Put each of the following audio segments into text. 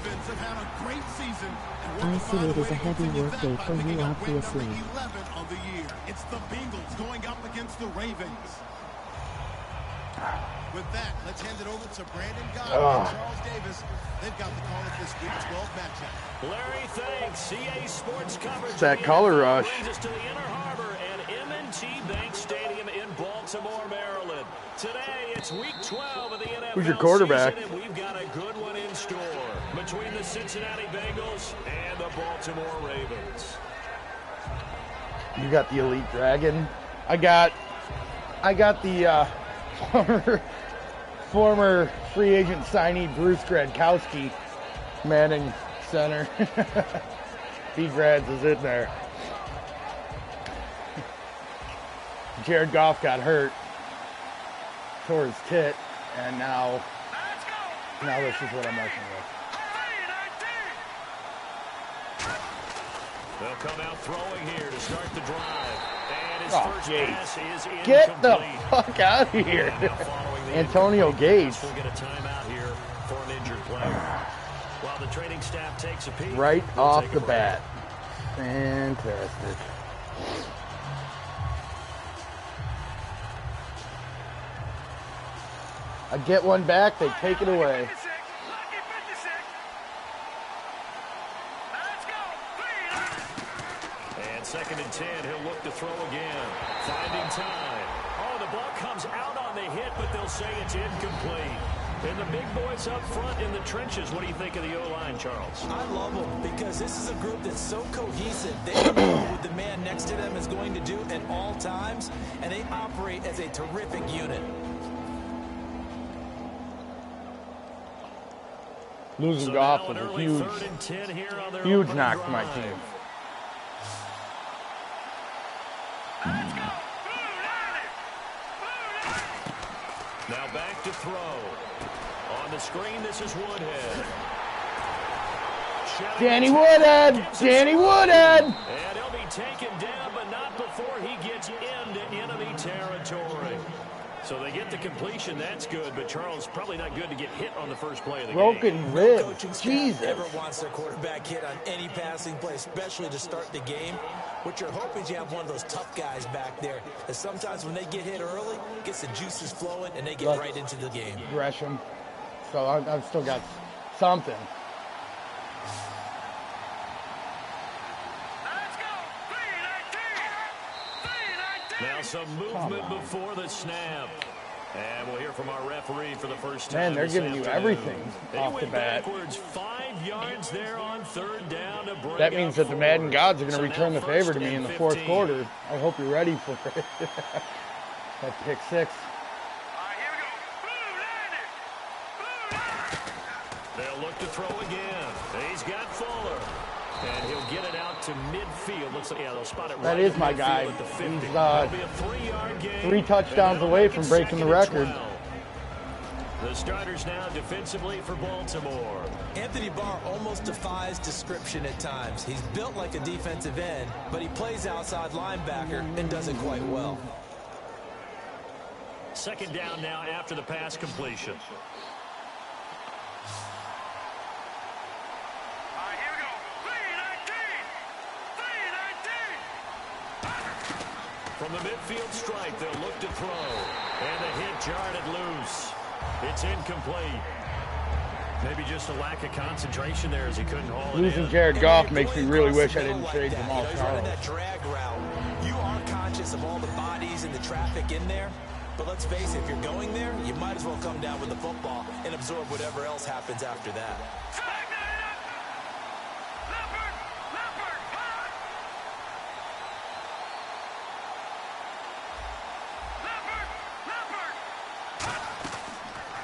Ravens have had a great season. I see it as a heavy work day for you, obviously. 11 of the year. It's the Bengals going up against the Ravens. With that, let's hand it over to Brandon Gaudin and Charles Davis. They've got the call of this Week 12 matchup. Larry, thanks. CA Sports coverage. That color rush. Brings us to the Inner Harbor and M&T Bank Stadium in Baltimore, Maryland. Today, it's Week 12 of the NFL Who's your quarterback? season, and we've got a good one in store between the Cincinnati Bengals and the Baltimore Ravens. You got the Elite Dragon. I got the former free agent signee Bruce Gradkowski, Manning center. B-Grads is in there. Jared Goff got hurt, tore his tit, and now this is what I'm working with. They'll come out throwing here to start the drive. And his first pass is incomplete. Get the fuck out of here. Antonio Gates. We'll get a timeout here for an injured player. While the training staff takes a peek. Right off the bat. Fantastic. I get one back, they take it away. And 2nd and 10, he'll look to throw again. Finding time. Oh, the ball comes out on the hit, but they'll say it's incomplete. And the big boys up front in the trenches. What do you think of the O-line, Charles? I love them because this is a group that's so cohesive. They know what the man next to them is going to do at all times, and they operate as a terrific unit. Losing Goff was a huge knock to my team. Now back to throw. On the screen, this is Woodhead. Danny Woodhead! Danny Woodhead! And he'll be taken down, but not before he gets into enemy territory. So they get the completion, that's good, but Charles, probably not good to get hit on the first play of the game. Broken ribs. Jesus. Never wants their quarterback hit on any passing play, especially to start the game. What you're hoping is you have one of those tough guys back there. That sometimes when they get hit early, gets the juices flowing, and they get right into the game. Gresham. So I've still got something. Now some movement before the snap. And we'll hear from our referee for the first time. Man, they're giving you everything off the bat. 5 yards there on 3rd down to bring That means that the Madden gods are going to return the favor to me in the 4th quarter. I hope you're ready for it. That pick 6. They'll look to throw again. He's got Fuller. And he'll get it out to midfield. Looks like, yeah, they'll spot it right. That is my guy. He's 3 touchdowns away from breaking the record. The starters now defensively for Baltimore. Anthony Barr almost defies description at times. He's built like a defensive end, but he plays outside linebacker and does it quite well. 2nd down now after the pass completion. From the midfield stripe, they'll look to throw. And the hit jarred it loose. It's incomplete. Maybe just a lack of concentration there as he couldn't haul it in. Losing Jared Goff makes me really wish I didn't trade Jamal Charles. That drag route. You are conscious of all the bodies and the traffic in there. But let's face it, if you're going there, you might as well come down with the football and absorb whatever else happens after that.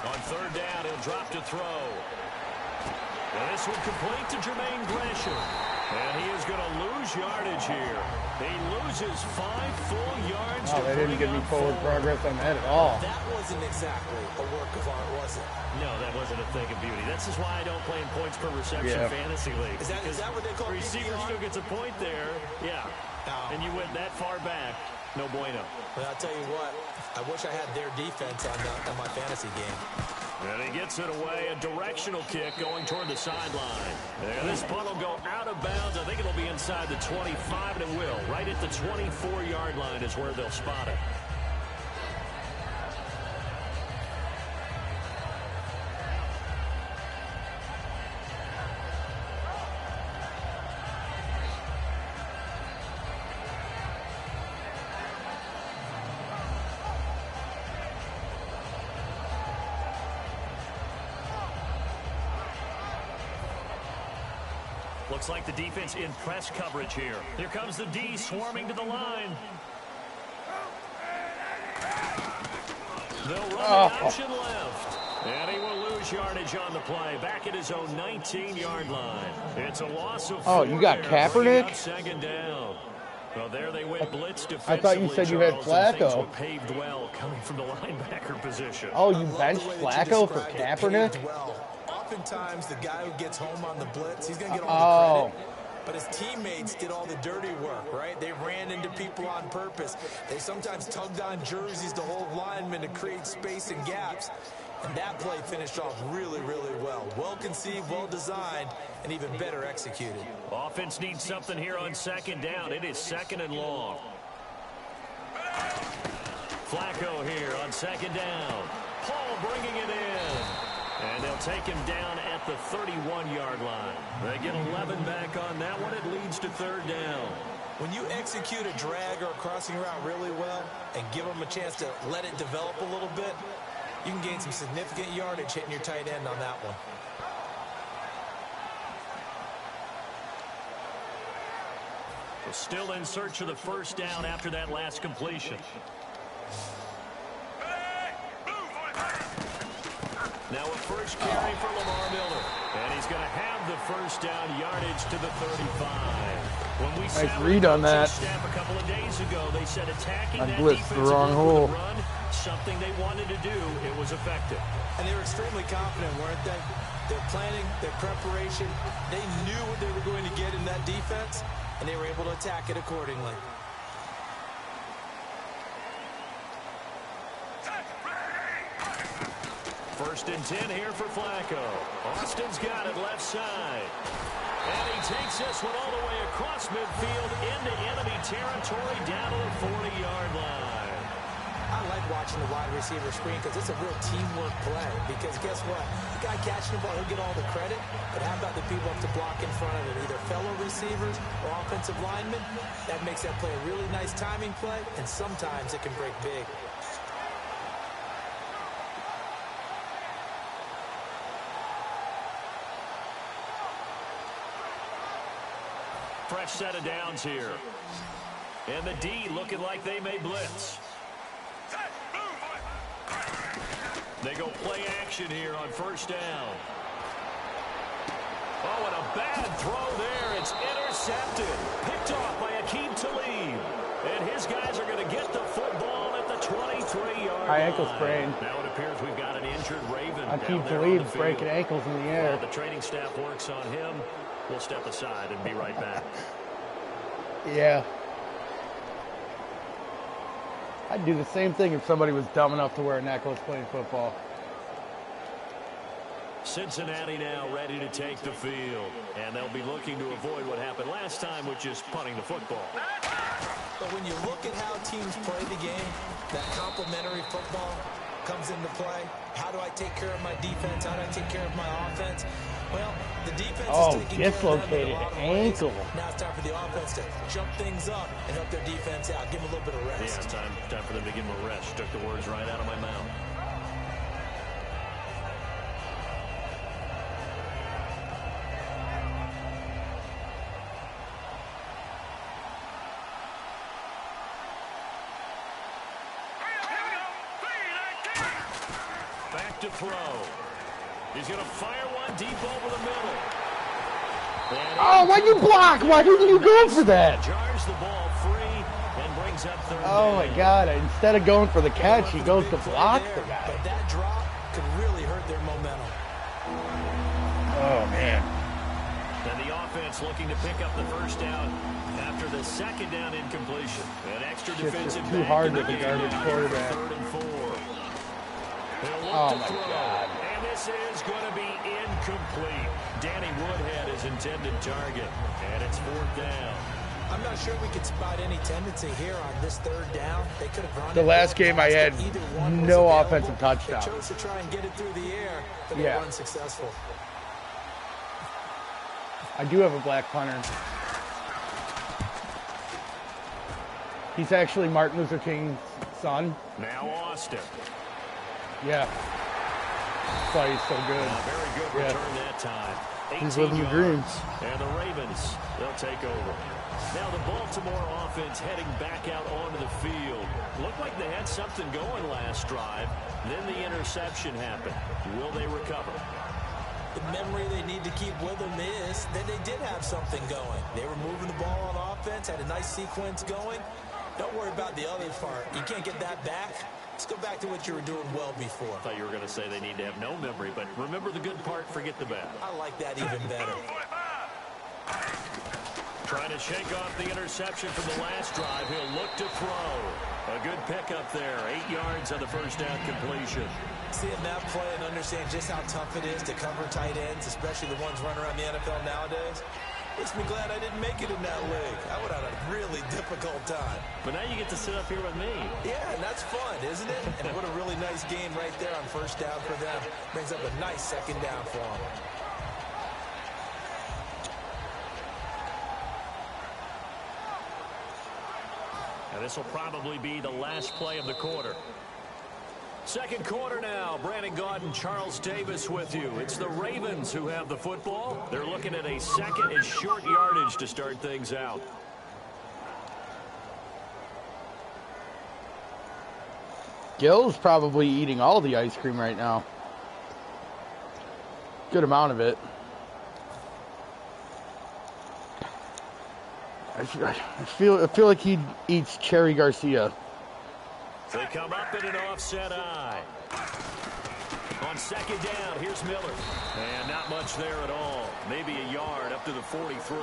On 3rd down, he'll drop to throw. And this one complete to Jermaine Gresham. And he is going to lose yardage here. He loses 5 full yards. Oh, they didn't give me forward progress on that at all. That wasn't exactly a work of art, was it? No, that wasn't a thing of beauty. This is why I don't play in points per reception fantasy league. Is that what they call receiver still gets a point there? Yeah. And you went that far back. No bueno. But I'll tell you what, I wish I had their defense on my fantasy game. And he gets it away, a directional kick going toward the sideline. And this punt will go out of bounds. I think it'll be inside the 25, and it will. Right at the 24-yard line is where they'll spot it. Looks like the defense in press coverage here. Here comes the D swarming to the line. They'll run the option left. And he will lose yardage on the play. Back at his own 19-yard line. It's a loss of 4. Oh, you got Kaepernick? Second down. Well, there they went blitz defensively. I thought you said you had Flacco. Paved well coming from the linebacker position. Oh, you benched Flacco for Kaepernick? Oftentimes, the guy who gets home on the blitz, he's going to get all the credit. But his teammates did all the dirty work, right? They ran into people on purpose. They sometimes tugged on jerseys to hold linemen to create space and gaps. And that play finished off really, really well. Well conceived, well designed, and even better executed. Offense needs something here on second down. It is second and long. Flacco here on second down. Paul bringing it in. And they'll take him down at the 31-yard line. They get 11 back on that one. It leads to third down. When you execute a drag or a crossing route really well and give them a chance to let it develop a little bit, you can gain some significant yardage hitting your tight end on that one. Well, still in search of the first down after that last completion. Now a first carry for Lamar Miller. And he's going to have the first down yardage to the 35. When we nice read on that. Staff a couple of days ago, they said attacking I that blitzed the wrong hole. Run, something they wanted to do. It was effective. And they were extremely confident, weren't they? Their planning, their preparation, they knew what they were going to get in that defense, and they were able to attack it accordingly. First and 10 here for Flacco. Austin's got it left side. And he takes this one all the way across midfield into enemy territory down to the 40-yard line. I like watching the wide receiver screen because it's a real teamwork play. Because guess what? The guy catching the ball, he'll get all the credit. But how about the people up to block in front of him? Either fellow receivers or offensive linemen. That makes that play a really nice timing play. And sometimes it can break big. Fresh set of downs here. And the D looking like they may blitz. They go play action here on first down. Oh, and a bad throw there. It's intercepted. Picked off by Aqib Talib. And his guys are going to get the football at the 23-yard line. High ankle sprain. Now it appears we've got an injured Raven. Aqib Talib breaking ankles in the air. While the training staff works on him, we'll step aside and be right back. Yeah. I'd do the same thing if somebody was dumb enough to wear a necklace playing football. Cincinnati now ready to take the field. And they'll be looking to avoid what happened last time, which is punting the football. But when you look at how teams play the game, that complementary football comes into play. How do I take care of my defense? How do I take care of my offense? Well, the defense is taking dislocated care of them ankle. Now it's time for the offense to jump things up and help their defense out. Give them a little bit of rest. Yeah, time for them to give them a rest. Took the words right out of my mouth. Back to throw. He's going to fire one deep over the middle. Oh, why'd you block? Why didn't you go for that? Jars the ball free and brings up third Oh, my God. Instead of going for the catch, he goes to block the guy. But that drop could really hurt their momentum. Oh, man. And the offense looking to pick up the first down after the second down incompletion. An extra defensive too hard with the garbage quarterback. Third and 4. Oh, my God. And this is going to be incomplete. Danny Woodhead is intended target. And it's 4th down. I'm not sure we could spot any tendency here on this 3rd down. They could have run the last game I had no offensive touchdown. They chose to try and get it through the air, but they were unsuccessful. I do have a black punter. He's actually Martin Luther King's son. Now Austin. Yeah. That's why he's so good. Very good return that time. He's living the dreams. And the Ravens, they'll take over. Now the Baltimore offense heading back out onto the field. Looked like they had something going last drive. Then the interception happened. Will they recover? The memory they need to keep with them is that they did have something going. They were moving the ball on offense, had a nice sequence going. Don't worry about the other part. You can't get that back. Let's go back to what you were doing well before. I thought you were going to say they need to have no memory, but remember the good part, forget the bad. I like that even better. Trying to shake off the interception from the last drive. He'll look to throw. A good pickup there. 8 yards on the first down completion. Seeing that play and understand just how tough it is to cover tight ends, especially the ones running around the NFL nowadays, makes me glad I didn't make it in that league. I would have had a really difficult time. But now you get to sit up here with me. Yeah, and that's fun, isn't it? And what a really nice game right there on first down for them. Brings up a nice 2nd down for them. And this will probably be the last play of the quarter. Second quarter now. Brandon Gaudin, Charles Davis with you. It's the Ravens who have the football. They're looking at a 2nd and short yardage to start things out. Gil's probably eating all the ice cream right now. Good amount of it. I feel like he eats Cherry Garcia. They come up in an offset eye. On 2nd down, here's Miller. And not much there at all. Maybe a yard up to the 43.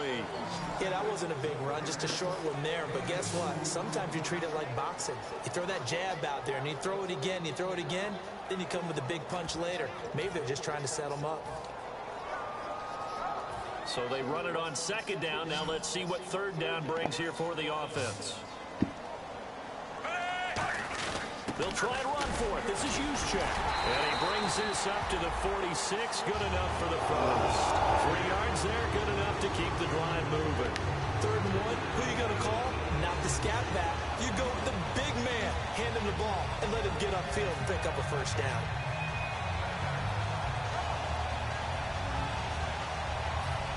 Yeah, that wasn't a big run, just a short one there. But guess what? Sometimes you treat it like boxing. You throw that jab out there, and you throw it again, then you come with a big punch later. Maybe they're just trying to set them up. So they run it on 2nd down. Now let's see what 3rd down brings here for the offense. They'll try and run for it. This is Juszczyk. And he brings this up to the 46. Good enough for the first. 3 yards there. Good enough to keep the drive moving. 3rd and 1. Who are you going to call? Not the scat back. You go with the big man. Hand him the ball and let him get upfield and pick up a first down.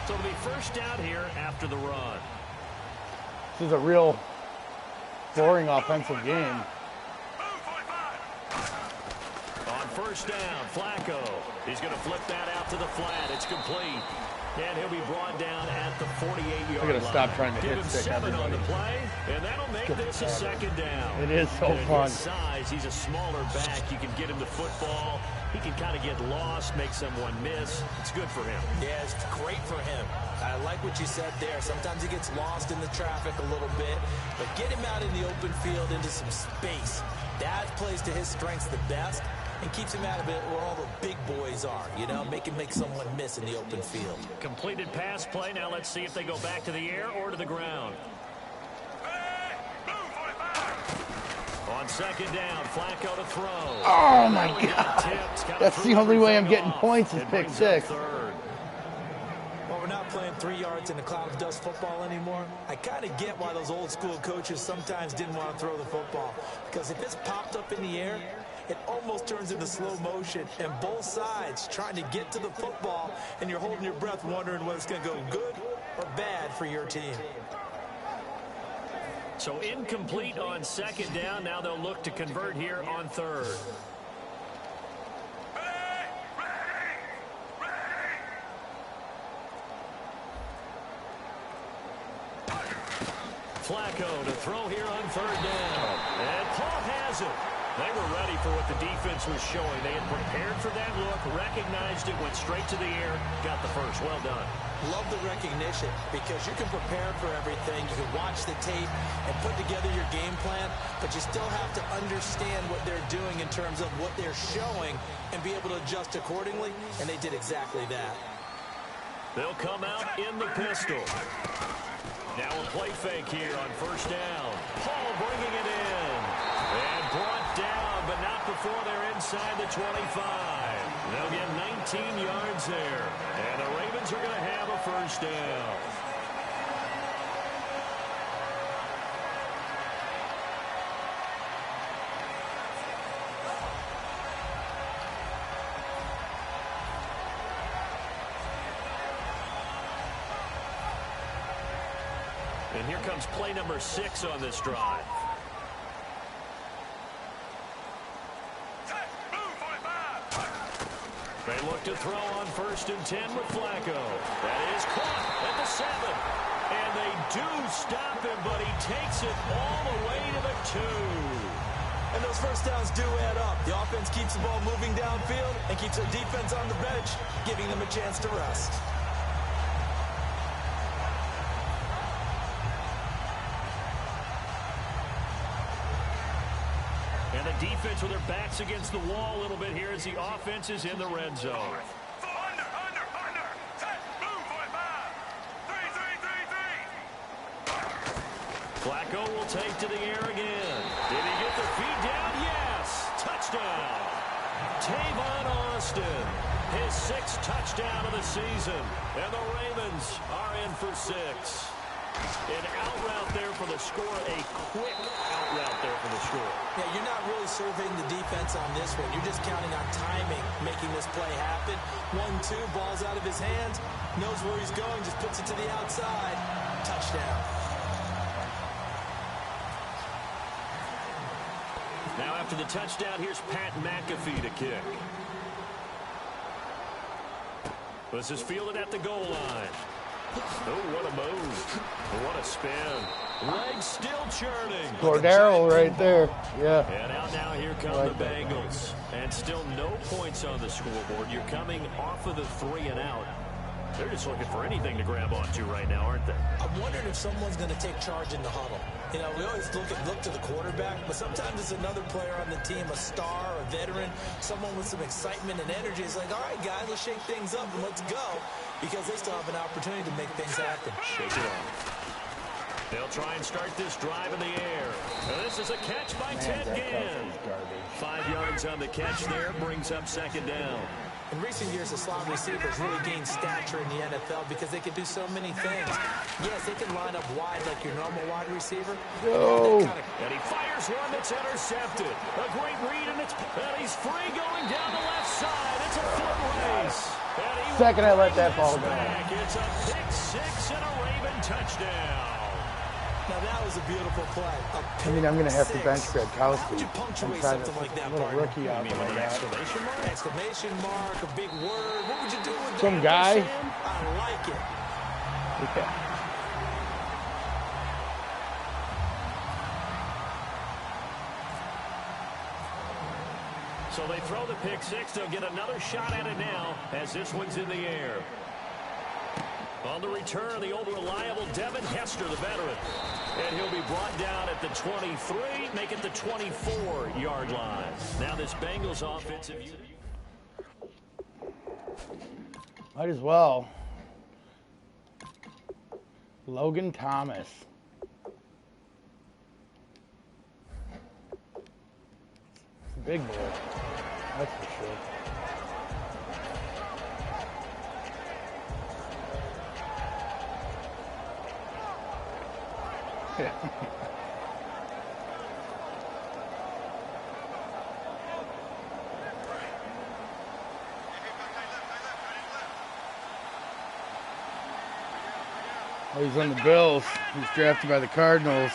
So it'll be first down here after the run. This is a real boring offensive game. On first down, Flacco. He's going to flip that out to the flat. It's complete. And he'll be brought down at the 48-yard line. I got to stop trying to Give hit him stick 7 everybody. on the play, and that'll make this a 2nd down. It is so and fun. His size, he's a smaller back. You can get him the football. He can kind of get lost, make someone miss. It's good for him. Yeah, it's great for him. I like what you said there. Sometimes he gets lost in the traffic a little bit, but get him out in the open field into some space. That plays to his strengths the best and keeps him out of it where all the big boys are, you know, make someone miss in the open field. Completed pass play. Now let's see if they go back to the air or to the ground. On 2nd down, Flacco to throw. Oh, my God. That's the only way I'm getting points is pick 6. Well, we're not playing 3 yards in a cloud of dust football anymore. I kind of get why those old school coaches sometimes didn't want to throw the football. Because if it's popped up in the air, it almost turns into slow motion. And both sides trying to get to the football, and you're holding your breath wondering whether it's going to go good or bad for your team. So incomplete on 2nd down. Now they'll look to convert here on 3rd. Flacco to throw here on 3rd down. And Paul has it. They were ready for what the defense was showing. They had prepared for that look, recognized it, went straight to the air, got the first. Well done. Love the recognition because you can prepare for everything. You can watch the tape and put together your game plan, but you still have to understand what they're doing in terms of what they're showing and be able to adjust accordingly, and they did exactly that. They'll come out in the pistol. Now a play fake here on first down. Paul bringing it in. And brought down, but not before they're inside the 25. They'll get 19 yards there. And the Ravens are going to have a first down. And here comes play number 6 on this drive. They look to throw on 1st and 10 with Flacco. That is caught at the 7. And they do stop him, but he takes it all the way to the 2. And those first downs do add up. The offense keeps the ball moving downfield and keeps their defense on the bench, giving them a chance to rest. And the defense with their backs against the wall a little bit here as the offense is in the red zone. Flacco will take to the air again. Did he get the feed down? Yes. Touchdown. Tavon Austin. His 6th touchdown of the season. And the Ravens are in for 6. An out route there for the score. A quick out route there for the score. Yeah, you're not really surveying the defense on this one. You're just counting on timing, making this play happen. 1-2, ball's out of his hands. Knows where he's going, just puts it to the outside. Touchdown. Now after the touchdown, here's Pat McAfee to kick. This is fielded at the goal line. Oh, what a move. What a spin. Legs still churning. Cordero right there. Yeah. And out now, here come the Bengals. And still no points on the scoreboard. You're coming off of the 3 and out. They're just looking for anything to grab onto right now, aren't they? I'm wondering if someone's going to take charge in the huddle. You know, we always look to the quarterback, but sometimes it's another player on the team, a star, a veteran, someone with some excitement and energy. It's like, all right, guys, let's shake things up and let's go, because they still have an opportunity to make things happen. Shake it up. They'll try and start this drive in the air. And this is a catch by Ted Ginn. 5 yards on the catch there, brings up 2nd down. In recent years, the slot receivers really gained stature in the NFL because they can do so many things. Yes, they can line up wide like your normal wide receiver. Oh. And he fires one that's intercepted. A great read, and he's free going down the left side. It's a foot race. Second I let that ball go. It's a pick 6 and a Raven touchdown. Now that was a beautiful play. I mean, I'm going to have to bench Gradkowski. How would you punctuate I'm something like that, a little partner? rookie out You mean there. with an exclamation mark? Exclamation mark, a big word. What would you do with Some that, guy? Sam? I like it. Yeah. So they throw the pick 6. They'll get another shot at it now as this one's in the air. On the return, the old reliable Devin Hester, the veteran. And he'll be brought down at the 23, make it the 24-yard line. Now this Bengals offensive unit. Might as well. Logan Thomas. It's a big boy. That's for sure. Yeah. Oh, he's on the Bills. He's drafted by the Cardinals.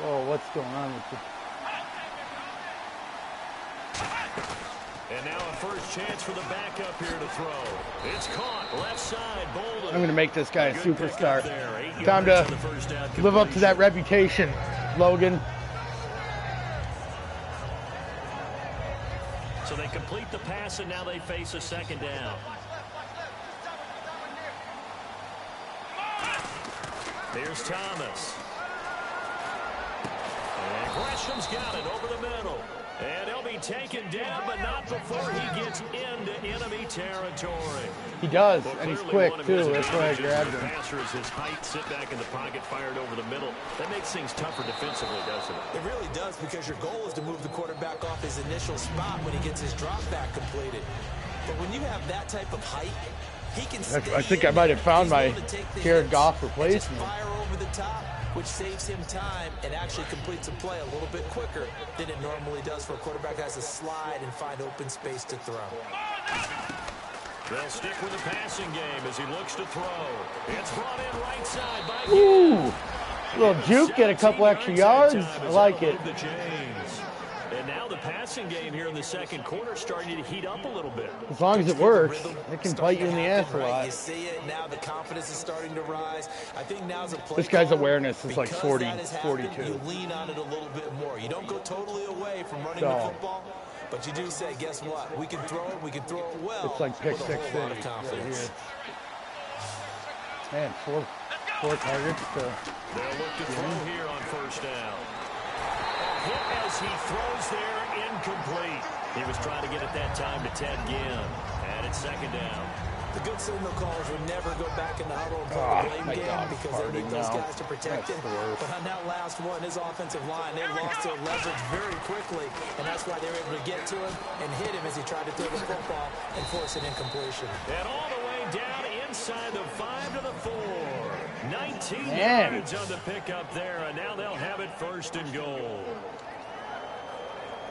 Whoa, what's going on with the... And now a first chance for the backup here to throw. It's caught left side. Bolden. I'm going to make this guy a Good superstar. pickup there. 8 Time yards to on the first down live up to that reputation, Logan. pass, and now they face a second down. Here's Thomas. And Gresham's got it over the middle. And he'll be taken down, but not before he gets into enemy territory. He does, and he's quick, too. That's why I grabbed him. Passer is his height, sit back in the pocket, fired over the middle. That makes things tougher defensively, doesn't it? It really does, because your goal is to move the quarterback off his initial spot when he gets his drop back completed. But when you have that type of height, he can stay I think I might have found my Jared Goff replacement. Fire over the top, which saves him time and actually completes a play a little bit quicker than it normally does for a quarterback that has to slide and find open space to throw. They'll stick with the passing game as he looks to throw. It's brought in right side by Ooh, little juke, get a couple extra yards. I like it. And now the passing game here in the second quarter starting to heat up a little bit. As long as it works, it can bite you in the ass a lot. You see it now, the confidence is starting to rise. I think now's a play. This guy's awareness is like 40, happened, 42. You lean on it a little bit more. You don't go totally away from running the football, but you do say, guess what? We can throw it. We can throw it well. It's like pick with a six whole lot of city confidence. Man, four targets. They'll look to throw here on first down. Hit as he throws there, incomplete. He was trying to get it that time to Ted Ginn. And it's second down. The good signal callers would never go back in the huddle and play the blame game because they need those guys to protect him. But on that last one, his offensive line, they lost their leverage very quickly, and that's why they were able to get to him and hit him as he tried to throw the football and force an incompletion. And all the way down inside the 5 to the 4. 19 yards on the pickup there, and now they'll have it first and goal.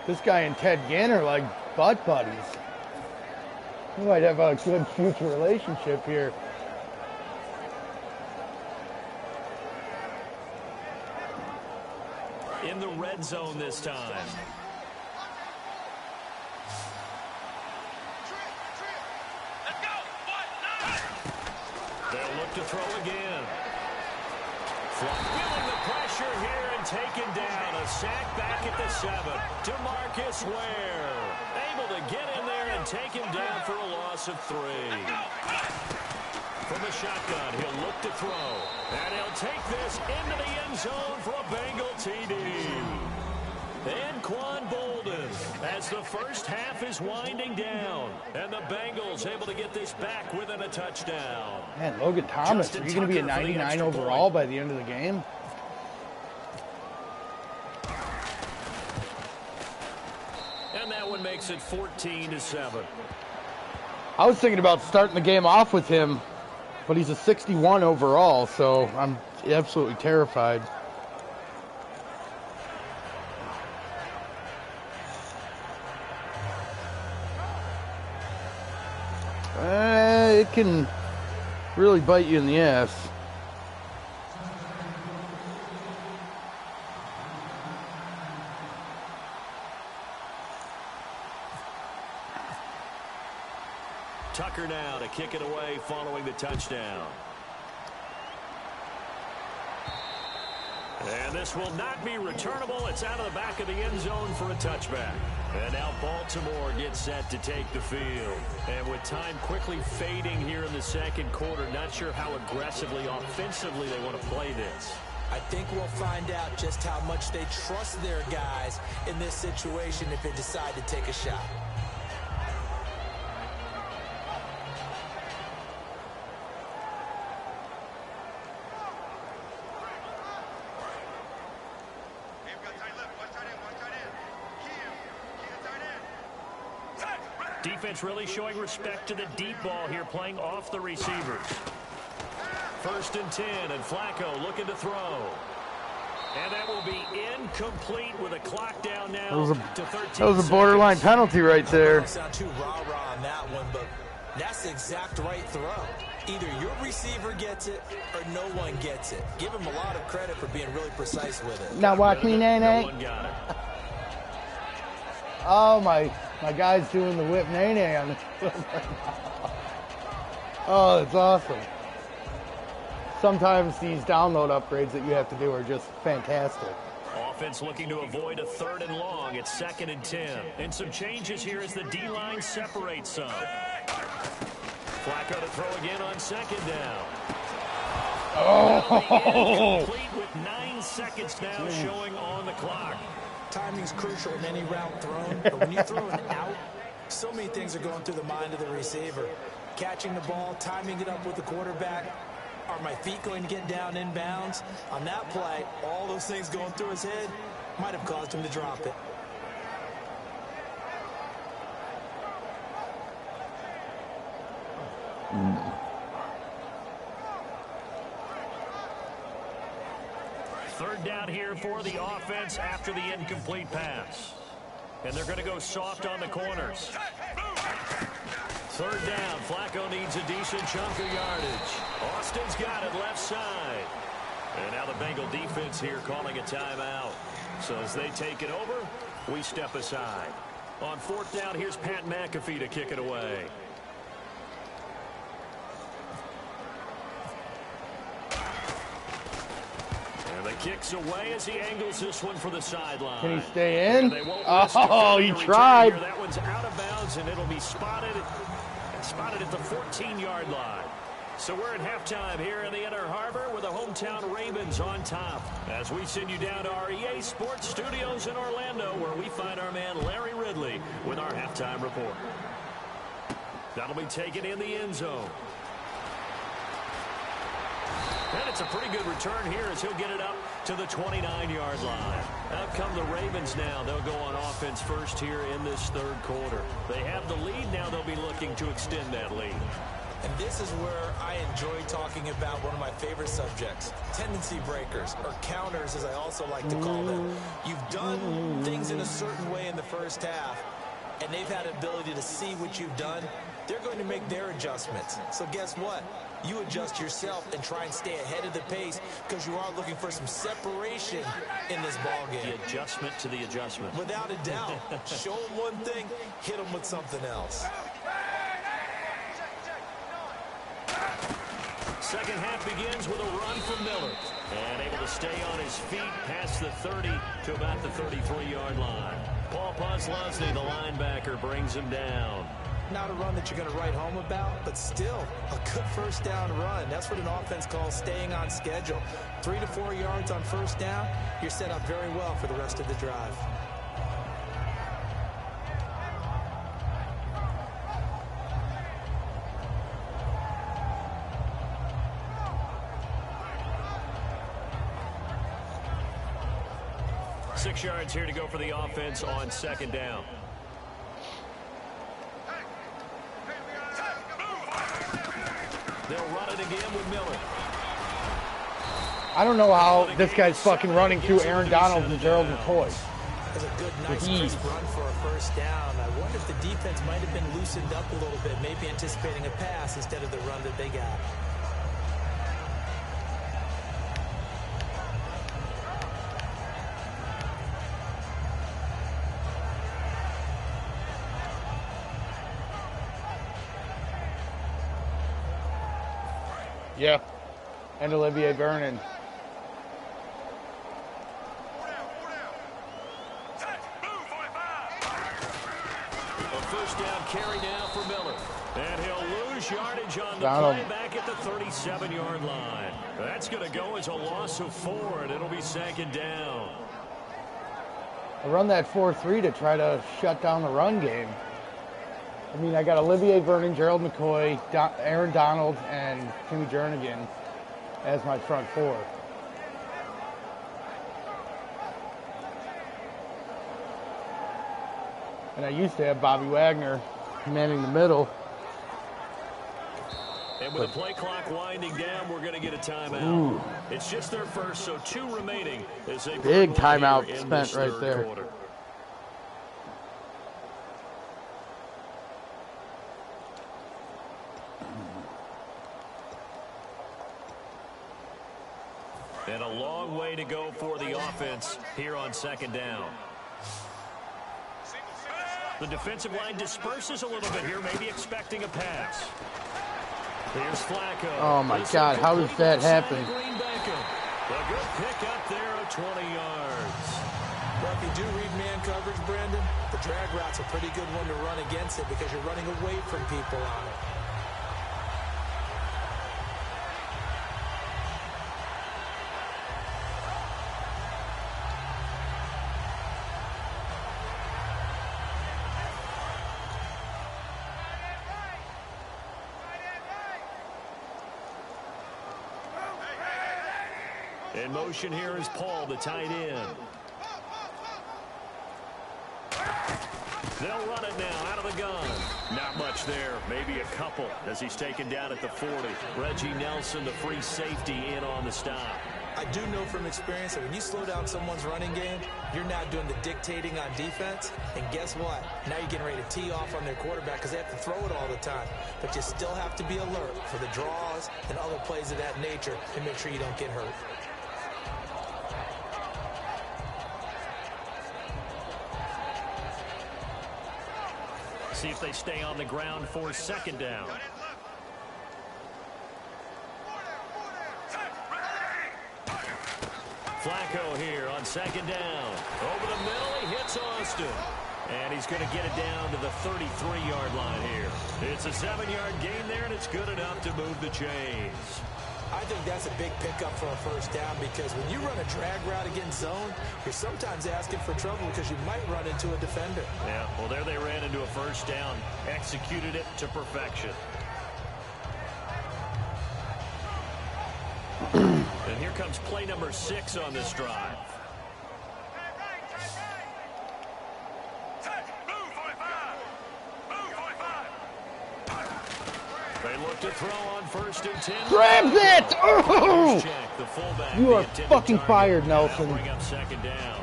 This guy and Ted Ginn are like butt buddies. We might have a good future relationship here. In the red zone this time. They'll look to throw again. Feeling the pressure here and taken down. A sack back at the 7. DeMarcus Ware able to get in there and take him down for a loss of 3. From the shotgun, he'll look to throw. And he'll take this into the end zone for a Bengal TD. And Quan Bolden as the first half is winding down. And the Bengals able to get this back within a touchdown. Man, Logan Thomas, are you going to be a 99 overall by the end of the game? And that one makes it 14-7. I was thinking about starting the game off with him, but he's a 61 overall, so I'm absolutely terrified. It can really bite you in the ass. Tucker now to kick it away following the touchdown. And this will not be returnable. It's out of the back of the end zone for a touchback. And now Baltimore gets set to take the field. And with time quickly fading here in the second quarter, not sure how aggressively, offensively they want to play this. I think we'll find out just how much they trust their guys in this situation if they decide to take a shot. Defense really showing respect to the deep ball here, playing off the receivers. 1st and 10, and Flacco looking to throw. And that will be incomplete with a clock down now to 13 That was a borderline seconds. penalty right there. I don't sound too rah-rah on that one, but that's the exact right throw. Either your receiver gets it or no one gets it. Give him a lot of credit for being really precise with it. Now watch me, No Nene. one got it. Oh, my guy's doing the whip Nene on the field. Oh, it's awesome. Sometimes these download upgrades that you have to do are just fantastic. offense looking to avoid a 3rd and long. It's 2nd and 10. And some changes here as the D-line separates some. Flacco to throw again on 2nd down. Oh! Complete with 9 seconds now showing on the clock. Timing's crucial in any route thrown, but when you throw an out, so many things are going through the mind of the receiver. Catching the ball, timing it up with the quarterback. Are my feet going to get down in bounds? On that play, all those things going through his head might have caused him to drop it. Third down here for the offense after the incomplete pass. And they're going to go soft on the corners. 3rd down. Flacco needs a decent chunk of yardage. Austin's got it left side. And now the Bengal defense here calling a timeout. So as they take it over, we step aside. On 4th down, here's Pat McAfee to kick it away. And the kick's away as he angles this one for the sideline. Can he stay in? Oh, he tried. That one's out of bounds, and it'll be spotted at the 14-yard line. So we're at halftime here in the Inner Harbor with the hometown Ravens on top. As we send you down to our EA Sports Studios in Orlando, where we find our man Larry Ridley with our halftime report. That'll be taken in the end zone. And it's a pretty good return here as he'll get it up to the 29-yard line. Out come the Ravens now. They'll go on offense first here in this 3rd quarter. They have the lead. Now they'll be looking to extend that lead. And this is where I enjoy talking about one of my favorite subjects, tendency breakers, or counters as I also like to call them. You've done things in a certain way in the first half, and they've had ability to see what you've done. They're going to make their adjustments. So guess what? You adjust yourself and try and stay ahead of the pace because you are looking for some separation in this ball game. The adjustment to the adjustment. Without a doubt. Show them one thing, hit them with something else. Second half begins with a run from Miller. And able to stay on his feet past the 30 to about the 33-yard line. Paul Posluszny, the linebacker, brings him down. Not a run that you're going to write home about, but still a good first down run. That's what an offense calls staying on schedule. 3 to 4 yards on first down, you're set up very well for the rest of the drive. Six yards here to go for the offense on 2nd down. They'll run it again with Miller. I don't know how this guy's fucking running through Aaron Donald and Gerald McCoy. That's a good, nice, crisp run for a first down. I wonder if the defense might have been loosened up a little bit, maybe anticipating a pass instead of the run that they got. Yeah, and Olivier Vernon. A first down carry now for Miller. And he'll lose yardage on the play back at the 37-yard line. That's going to go as a loss of 4, and it'll be 2nd down. I run that 4-3 to try to shut down the run game. I mean, I got Olivier Vernon, Gerald McCoy, Aaron Donald, and Timmy Jernigan as my front 4. And I used to have Bobby Wagner manning the middle. And with the play clock winding down, we're going to get a timeout. Ooh. It's just their first, so 2 remaining. As they big timeout spent right there. Quarter. And a long way to go for the offense here on 2nd down. The defensive line disperses a little bit here, maybe expecting a pass. Here's Flacco. Oh, my God. How does that happen? A good pick up there of 20 yards. Well, if you do read man coverage, Brandon, the drag route's a pretty good one to run against it because you're running away from people on it. In motion here is Paul, the tight end. They'll run it now out of the gun. Not much there, maybe a couple as he's taken down at the 40. Reggie Nelson, the free safety, in on the stop. I do know from experience that when you slow down someone's running game, you're not doing the dictating on defense. And guess what? Now you're getting ready to tee off on their quarterback because they have to throw it all the time. But you still have to be alert for the draws and other plays of that nature and make sure you don't get hurt. See if they stay on the ground for second down. Flacco here on second down. Over the middle, he hits Austin. And he's going to get it down to the 33-yard line here. It's a 7-yard gain there, and it's good enough to move the chains. I think that's a big pickup for a first down because when you run a drag route against zone, you're sometimes asking for trouble because you might run into a defender. Yeah, well, there they ran into a first down, executed it to perfection. And here comes play number 6 on this drive. They look to throw on 1st and 10. Grabs it! Oh! Check, the fullback, You are the fucking target. fired, Nelson. Bring up second down.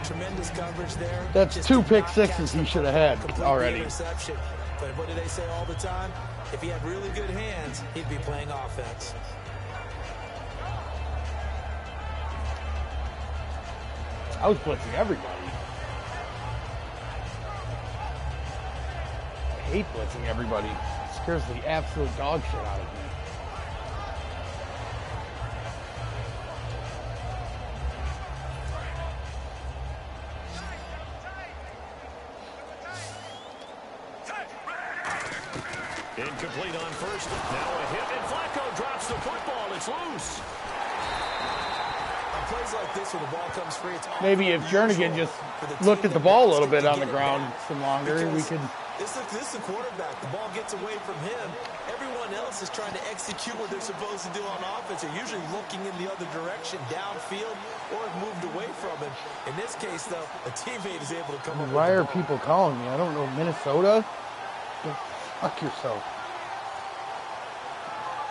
Tremendous coverage there. That's Just 2 did pick not sixes catch he the should have had complete already. interception. But what do they say all the time? If he had really good hands, he'd be playing offense. I was blitzing everybody. I hate blitzing everybody. It scares the absolute dog shit out of me. Incomplete on first. Now a hit, and Flacco drops the football. It's loose. On plays like this, when the ball comes free, it's Maybe if Jernigan just looked at the ball a little bit on the ground some longer, we could... This is the quarterback. The ball gets away from him. Everyone else is trying to execute what they're supposed to do on offense. They're usually looking in the other direction, downfield, or have moved away from him. In this case, though, a teammate is able to come up with Why the are ball. people calling me? I don't know. Minnesota? Go fuck yourself.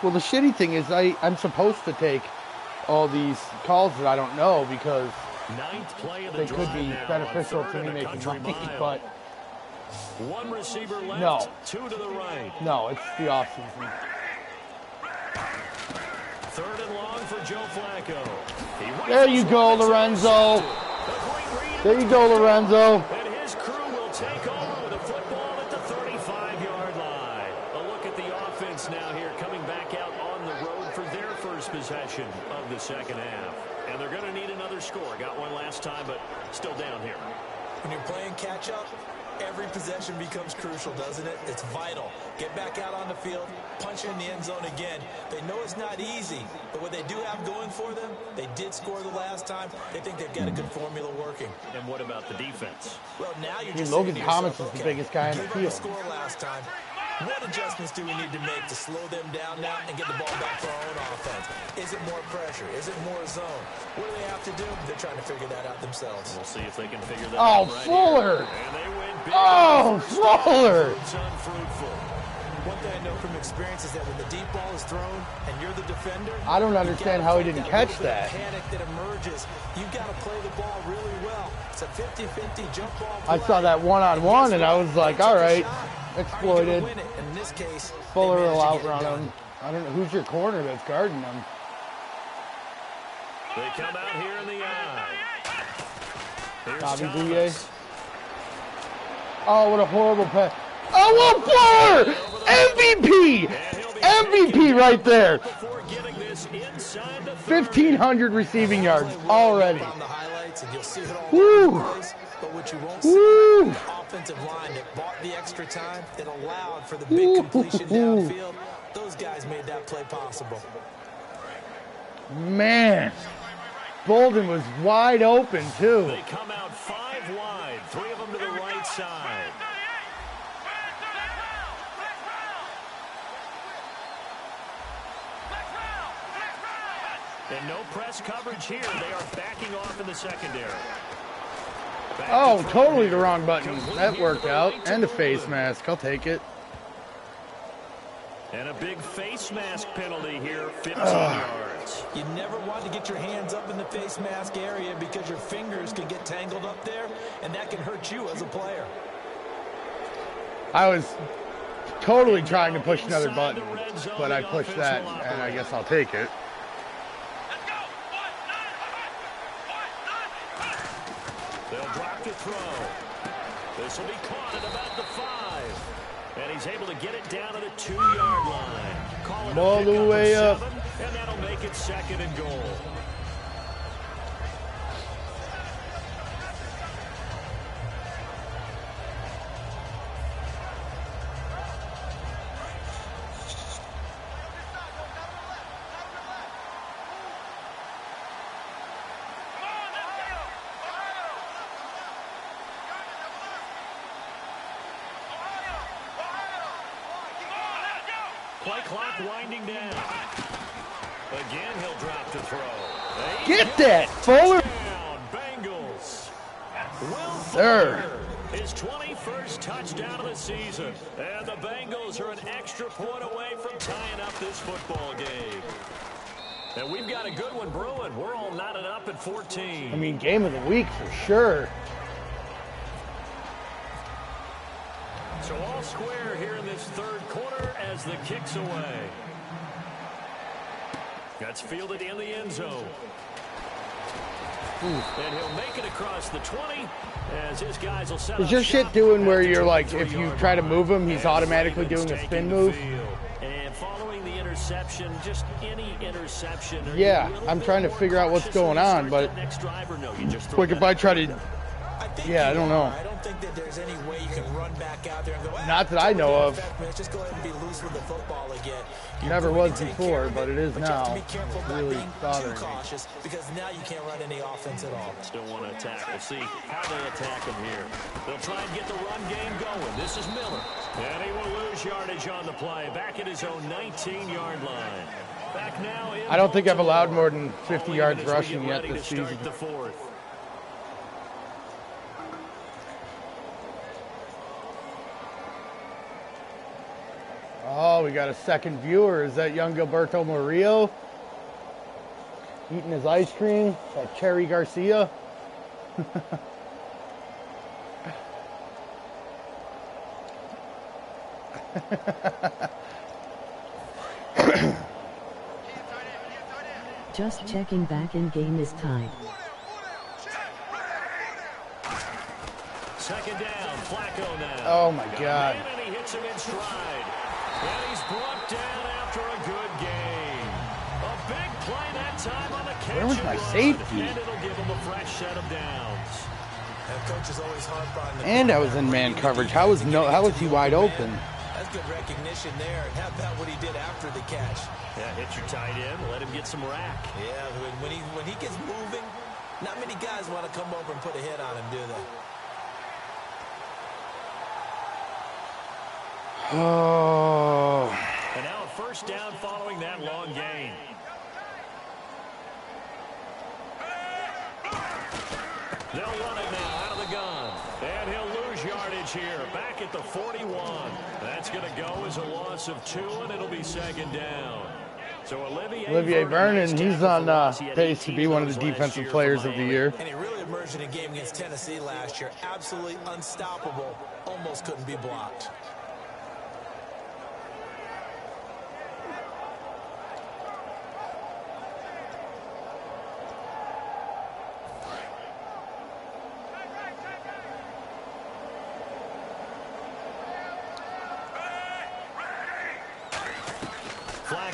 Well, the shitty thing is I'm supposed to take all these calls that I don't know because Ninth play of the they could drive be now, beneficial on to third me and a making country money, mile. but One receiver left, No. 2 to the right. no, it's the offseason. Third and long for Joe Flacco. He There you go, Lorenzo. There you go, Lorenzo. And his crew will take over with a football at the 35-yard line. A look at the offense now here, coming back out on the road for their first possession of the second half. And they're going to need another score. Got one last time, but still down here. When you're playing catch-up, every possession becomes crucial, doesn't it? It's vital. Get back out on the field, punch in the end zone again. They know it's not easy, but what they do have going for them, they did score the last time. They think they've got a good formula working. And what about the defense? Well, now you're I mean, just Logan saying to Thomas yourself, is the okay, biggest guy on the give them field. score last time. What adjustments do we need to make to slow them down now and get the ball back for our own offense? Is it more pressure? Is it more zone? What do they have to do? They're trying to figure that out themselves. We'll see if they can figure that Oh, out right Fuller. here. And they win big. Oh, Fuller. It's unfruitful. One thing I know from experience is that when the deep ball is thrown and you're the defender, I don't you understand gotta how he fight didn't that catch little bit of that. panic that emerges. You've got to play the ball really well. It's a 50-50 jump ball. I saw that one-on-one, and I was like, all right, exploited. Win it. In this case, Fuller they will managed to get it outrun done. him. I don't know. Who's your corner that's guarding him? They come out here in the eye. Here's Bobby Thomas. Bouye. Oh, what a horrible pass. Oh, what Fuller! MVP! MVP right there. Before getting this inside the 1,500 receiving yards already. On the highlights, and you'll see it all Woo! over the place, but what you won't see, Woo! the offensive line that bought the extra time, that allowed for the big completion downfield. Those guys made that play possible. Man, Bolden was wide open too. They come out 5 wide, 3 of them to the right side. And no press coverage here. They are backing off in the secondary. Oh, totally the wrong button. That worked out. And a face mask. I'll take it. And a big face mask penalty here, 15 yards. You never want to get your hands up in the face mask area because your fingers can get tangled up there, and that can hurt you as a player. I was totally trying to push another button, but I pushed that, and I guess I'll take it. They'll drop to throw. This will be caught at about the 5. And he's able to get it down to the 2-yard line. Call it All the way up. 7, and that'll make it 2nd and goal. Play clock winding down. Again, he'll drop to throw. Get that, Fuller! Down, Bengals. Will Sir. Fuller, his 21st touchdown of the season. And the Bengals are an extra point away from tying up this football game. And we've got a good one brewing. We're all knotted up at 14. I mean, game of the week for sure. So all square here in this 3rd quarter as the kick's away. That's fielded in the end zone. And he'll make it across the 20 as his guys will set up. Is your shit doing where you're like, if you try to move him, he's automatically doing a spin move? And following the interception, just any interception. Yeah, I'm trying to figure out what's going on, but like if I try to, yeah, I don't know. I don't think that there's any way you can run back out there and go, Not that I know of. Just go ahead and be loose with the football again. Never was before, but it is now. Be careful It's about really being too bothering me. cautious because now you can't run any offense at all. Still want to attack. We'll see how they attack him here. They'll try and get the run game going. This is Miller. And he will lose yardage on the play. Back at his own 19-yard line. Back now in I don't think I've allowed more than 50 Baltimore yards as we rushing get yet ready this to start season. the 4th. Oh, we got a second viewer. Is that young Gilberto Murillo? Eating his ice cream? That Cherry Garcia? Just checking back in game is tied. 2nd down, Flacco now. Oh my God. And he hits him in stride. And he's brought down after a good game. A big play that time on the catch. Where was my and run. safety? And it'll give him a fresh set of downs. And coach is always hard on the And I was in man coverage. How was he wide open? That's good recognition there. And how about what he did after the catch? Yeah, hit your tight end, let him get some rack. Yeah, when he gets moving, not many guys want to come over and put a hit on him, do they? Oh. And now a 1st down following that long gain. They'll run it now out of the gun. And he'll lose yardage here. Back at the 41. That's going to go as a loss of 2, and it'll be 2nd down. So Olivier Vernon, he's on pace to be one of the defensive players of the year. And he really emerged in a game against Tennessee last year. Absolutely unstoppable. Almost couldn't be blocked.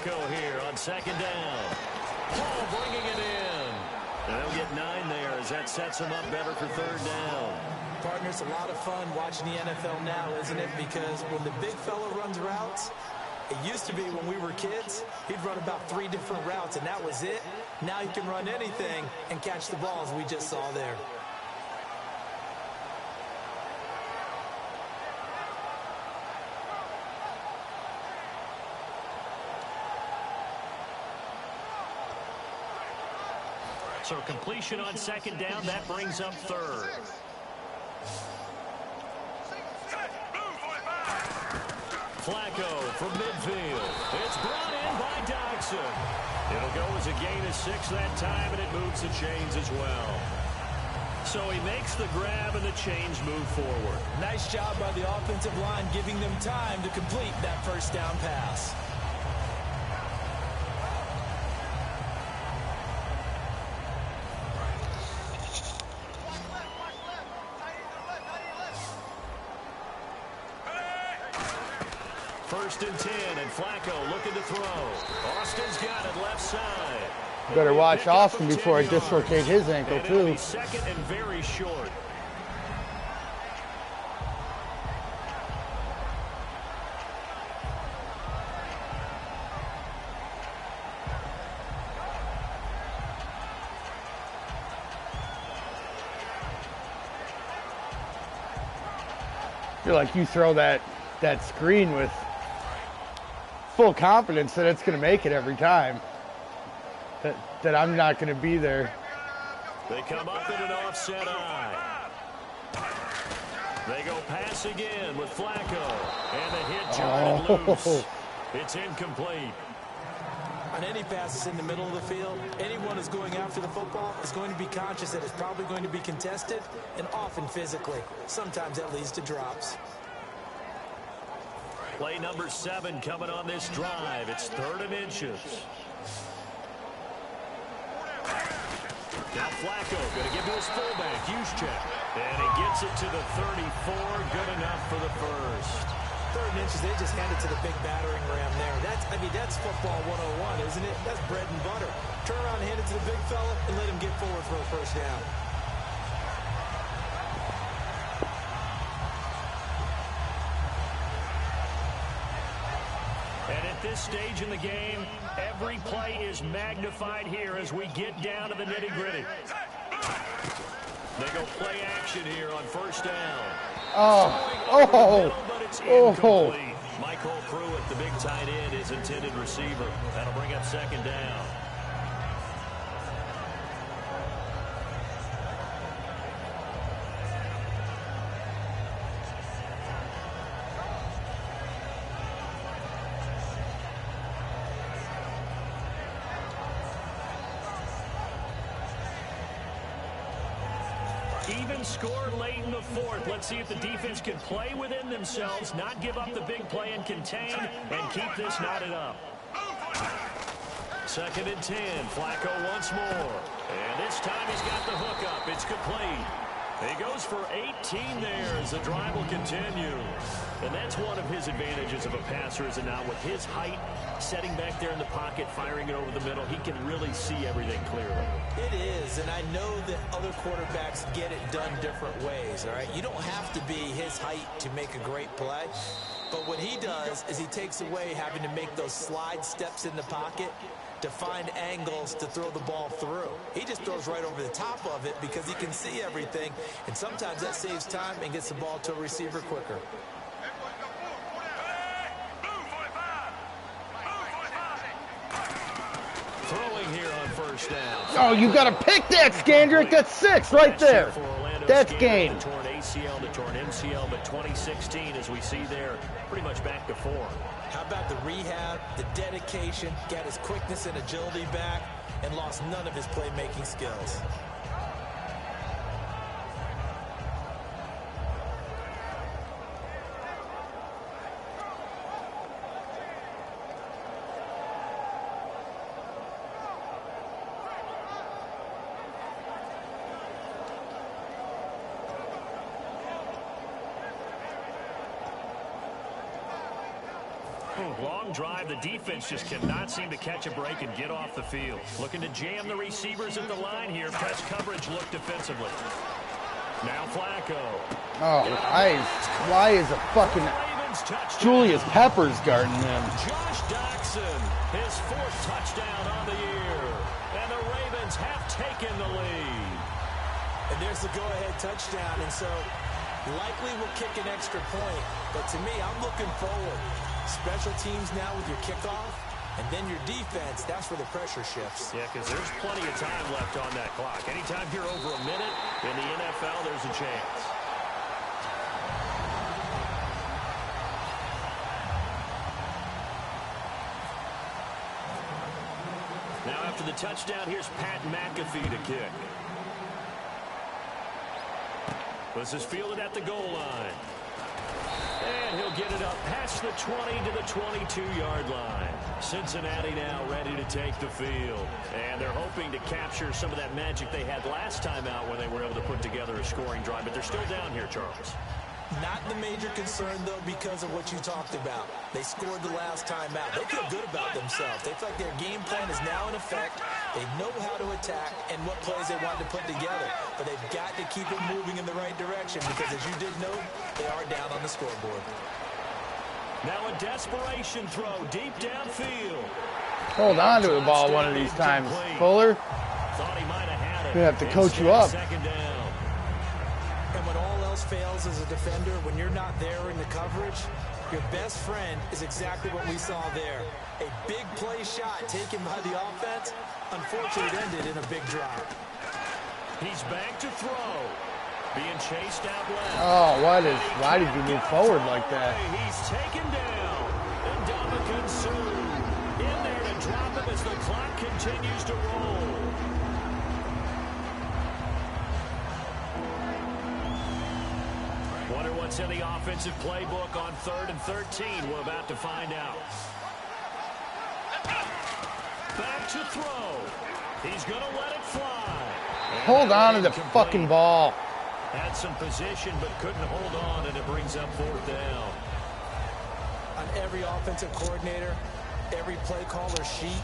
Flacco here on second down. Paul bringing it in. And they'll get 9 there as that sets them up better for third down. Partners, a lot of fun watching the NFL now, isn't it? Because when the big fella runs routes, it used to be when we were kids, he'd run about 3 different routes, and that was it. Now he can run anything and catch the ball, as we just saw there. So completion on second down, that brings up third. Flacco from midfield. It's brought in by Dodson. It'll go as a gain of 6 that time, and it moves the chains as well. So he makes the grab, and the chains move forward. Nice job by the offensive line, giving them time to complete that first down pass. First and 10, and Flacco looking to throw. Austin's got it left side. Better watch Austin before I dislocate his ankle, and it'll too. be second and very short. I feel like you throw that screen with full confidence that it's going to make it every time. That I'm not going to be there. They come up in an offset eye. They go pass again with Flacco. And the hit jarred loose. It's incomplete. On any passes in the middle of the field, anyone who's going after the football is going to be conscious that it's probably going to be contested, and often physically. Sometimes that leads to drops. Play number 7 coming on this drive. It's 3rd and inches. Now Flacco going to give to his fullback, Juszczyk. And he gets it to the 34. Good enough for the first. 3rd and inches, they just hand it to the big battering ram there. That's football 101, isn't it? That's bread and butter. Turn around and hand it to the big fella and let him get forward for a first down. And at this stage in the game, every play is magnified here as we get down to the nitty-gritty. They go play action here on first down. But it's incomplete. Michael Pruitt, the big tight end, is intended receiver. That'll bring up second down. Even score late in the 4th. Let's see if the defense can play within themselves, not give up the big play and contain, and keep this knotted up. 2nd and 10. Flacco once more. And this time he's got the hook up. It's complete. He goes for 18 there as the drive will continue. And that's one of his advantages of a passer, is it not? With his height, setting back there in the pocket, firing it over the middle, he can really see everything clearly. It is, and I know that other quarterbacks get it done different ways, all right? You don't have to be his height to make a great play. But what he does is he takes away having to make those slide steps in the pocket to find angles to throw the ball through. He just throws right over the top of it because he can see everything, and sometimes that saves time and gets the ball to a receiver quicker. Throwing here on first down. Oh, you got to pick that, Scandrick. That's 6 right there. That's game. The torn ACL, the torn MCL, but 2016, as we see there, pretty much back to form. How about the rehab, the dedication, got his quickness and agility back, and lost none of his playmaking skills. Long drive. The defense just cannot seem to catch a break and get off the field. Looking to jam the receivers at the line here. Press coverage look defensively. Now Flacco. Oh, why is a fucking Julius Peppers guarding him? Josh Doctson, his 4th touchdown on the year. And the Ravens have taken the lead. And there's the go-ahead touchdown. And so likely will kick an extra point. But to me, I'm looking forward. Special teams now with your kickoff. And then your defense, that's where the pressure shifts. Yeah, because there's plenty of time left on that clock. Anytime you're over a minute in the NFL, there's a chance. Now after the touchdown, here's Pat McAfee to kick. This is fielded at the goal line. And he'll get it up past the 20 to the 22-yard line. Cincinnati now ready to take the field. And they're hoping to capture some of that magic they had last time out when they were able to put together a scoring drive. But they're still down here, Charles. Not the major concern, though, because of what you talked about. They scored the last time out. They feel good about themselves. They feel like their game plan is now in effect. They know how to attack and what plays they want to put together. But they've got to keep it moving in the right direction because, as you did note, they are down on the scoreboard. Now a desperation throw deep downfield. Hold on to the ball one of these times. Fuller, Thought he might have had it. we have to coach you up. Second down. And when all else fails as a defender, when you're not there in the coverage, your best friend is exactly what we saw there. A big play shot taken by the offense. Unfortunately, it ended in a big drop. He's back to throw. Being chased out left. Oh, why did you move forward like that? He's taken down. And Ndamukong Suh in there to drop him as the clock continues to roll. Wonder what's in the offensive playbook on 3rd and 13. We're about to find out. Back to throw. He's going to let it fly. Hold on to the fucking ball. Had some position but couldn't hold on, and it brings up 4th down. On every offensive coordinator, every play caller sheet,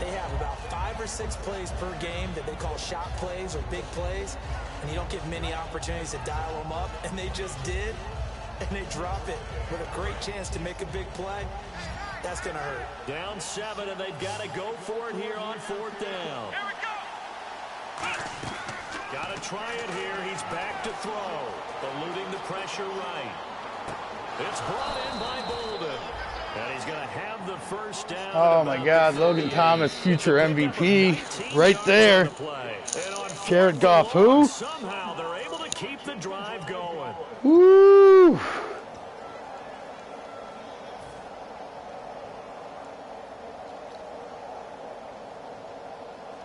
they have about 5 or 6 plays per game that they call shot plays or big plays, and you don't get many opportunities to dial them up, and they just did, and they drop it with a great chance to make a big play. That's going to hurt. Down 7, and they've got to go for it here on 4th down. Here we go. Got to try it here. He's back to throw. Eluding the pressure right. It's brought in by Bolden. And he's going to have the first down. Oh, my God. Logan Thomas, future MVP. Right there. Jared Goff, who? Somehow they're able to keep the drive going. Woo!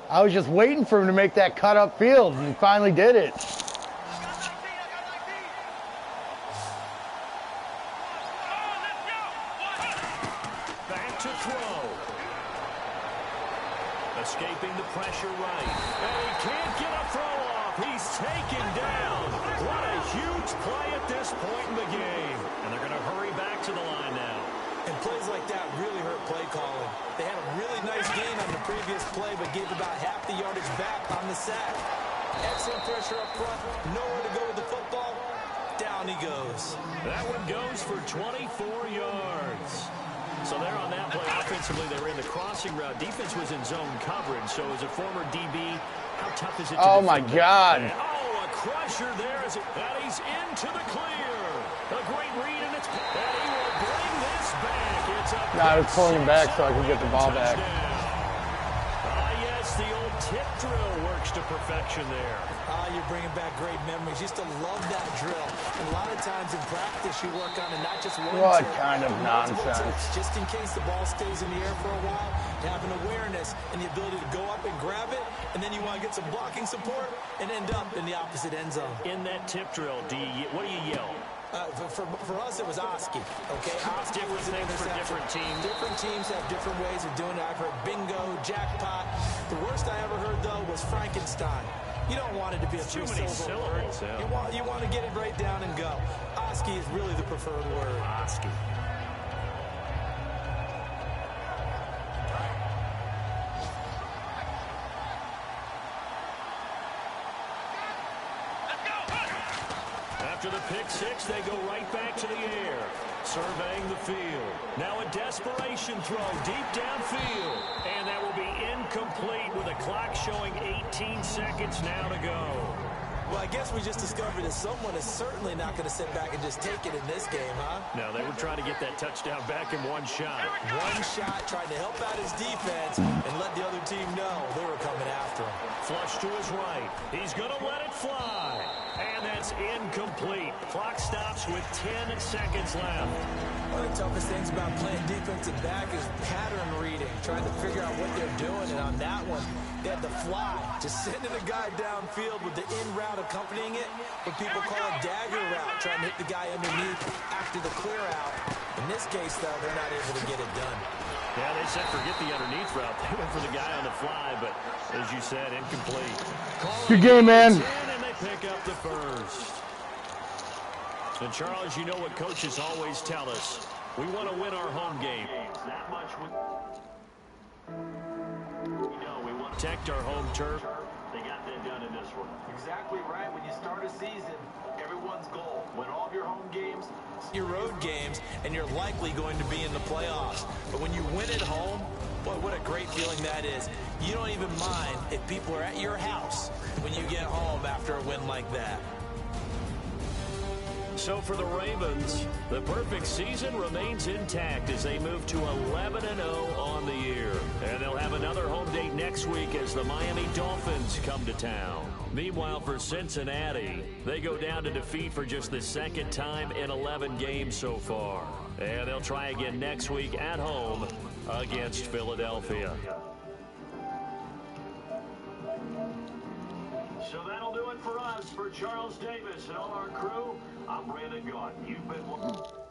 I was just waiting for him to make that cut up field, and he finally did it. Back to throw. Escaping the pressure right. And he can't get a throw off. He's taken down. What a huge play at this point in the game. And they're going to hurry back to the line now. And plays like that really hurt play calling. They had a really nice gain on the previous play, but gave about half the yardage back on the sack. Excellent pressure up front. Nowhere to go with the football. Down he goes. That one goes for 24 yards. So they're on that play. Offensively, they were in the crossing route. Defense was in zone coverage. So as a former DB, how tough is it to Oh, my God. Oh, a crusher there. And he's into the clear. A great read, and he will bring this back. No, I was pulling him back so I could get the ball back. Yes, the old tip drill works to perfection there. You're bringing back great memories. Used to love that drill. And a lot of times in practice, you work on it, not just one What tip, kind of nonsense? tips, just in case the ball stays in the air for a while, to have an awareness and the ability to go up and grab it, and then you want to get some blocking support and end up in the opposite end zone. In that tip drill, what do you yell? For us, it was Oski. Okay, Oski different was an things for interception. different teams. Different teams have different ways of doing it. I've heard bingo, jackpot. The worst I ever heard, though, was Frankenstein. You don't want it to be a too many syllables. Yeah. You want to get it right down and go. Oski is really the preferred word. Oski. After the pick six, they go right back to the air, surveying the field. Now a desperation throw deep downfield, and that will be incomplete with the clock showing 18 seconds now to go. Well, I guess we just discovered that someone is certainly not going to sit back and just take it in this game, huh? No, they were trying to get that touchdown back in one shot. One shot, trying to help out his defense and let the other team know they were coming after him. Flush to his right. He's going to let it fly. And that's incomplete. Clock stops with 10 seconds left. One of the toughest things about playing defensive back is pattern reading, trying to figure out what they're doing. And on that one, they had the fly, just sending a guy downfield with the in route accompanying it. What people call a dagger route, trying to hit the guy underneath after the clear out. In this case, though, they're not able to get it done. Yeah, they said forget the underneath route. They went for the guy on the fly, but as you said, incomplete. Good game, man. And they pick up the first. And Charles, you know what coaches always tell us. We want to win our home game. That much we want to protect our home turf. They got that done in this one. Exactly right. When you start a season, everyone's goal, win all of your home games, your road games, and you're likely going to be in the playoffs. But when you win at home, boy, what a great feeling that is. You don't even mind if people are at your house when you get home after a win like that. So for the Ravens, the perfect season remains intact as they move to 11-0 on the year. And they'll have another home date next week as the Miami Dolphins come to town. Meanwhile, for Cincinnati, they go down to defeat for just the second time in 11 games so far. And they'll try again next week at home against Philadelphia. So that'll do it for us. For Charles Davis and all our crew, I'm Brandon Gaudin. You've been...